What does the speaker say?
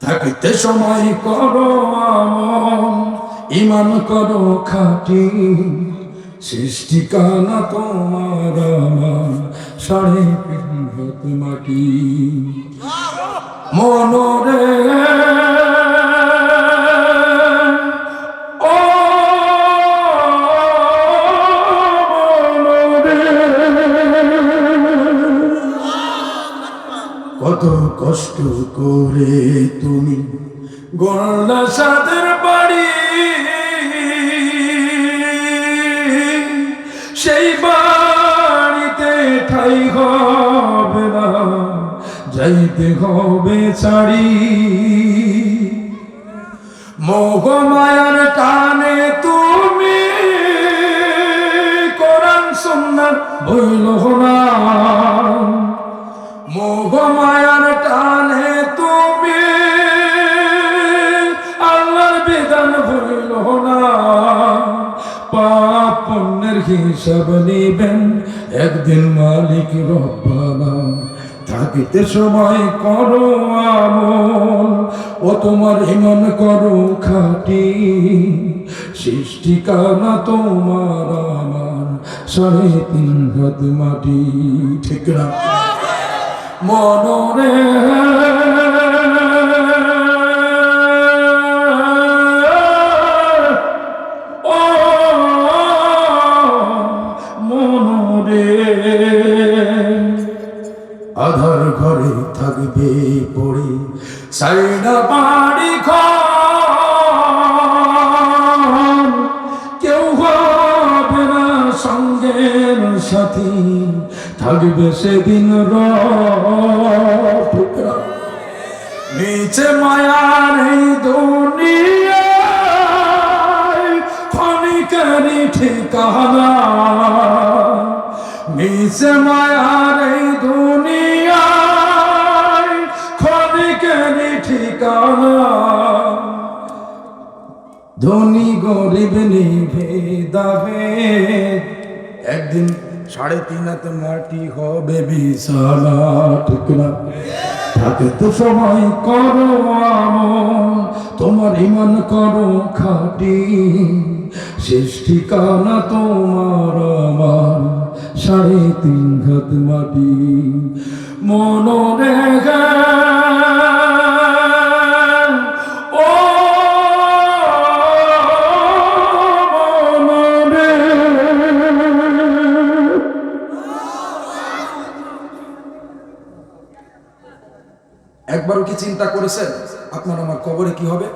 থাকতে সময় করো আমল, ঈমান করো খাঁটি, সৃষ্টিকানা তোমার আমার, সাড়ে তিন হাত মাটি। মনরে ও কত কষ্ট করে তুমি গড়লা সাদের বাড়ি, সেই বাড়িতে ঠাই হবে না, যাইতে হবে ছাড়ি। মোহ মায়ার টানে তুমি কোরআন সুন্নাহ বইল না, মোহ মায়ার টানে তুমি আল্লাহর বিধান ভুল না। পাপ পুণ্যের হিসাব নিবেন একদিন মালিক রব্বানা। থাকিতে সময় করো আমল, ও তোমার ঈমান করো খাঁটি, সৃষ্টিকানা তোমার আমার, সাড়ে তিন হাত মাটি। ঠিক না মনরে ও মনরে, আধার ঘরে থাকবে পড়ে সাইনা বাড়ি ঘর, কেউ হবে না সঙ্গের সাথী, থাকবে সেদিন রূপরা। নিচে মায়ার এই দুনিয়ায় ক্ষণিকেরই ঠিকানা, নিচে মায়ার এই দুনিয়ায় ক্ষণিকেরই ঠিকানা। ধনী গরিব নিভেদাভেদ, একদিন সাড়ে তিন হাত মাটি হবে বিছানা। ঠিক না থাকে তো সময় করো আমল, তোমার ঈমান করো খাঁটি, সৃষ্টিকানা তোমার আমার, সাড়ে তিন হাত মাটি। মনরে ও মনরে, একবারও কি চিন্তা করেছেন আপনার আমার কবরে কি হবে?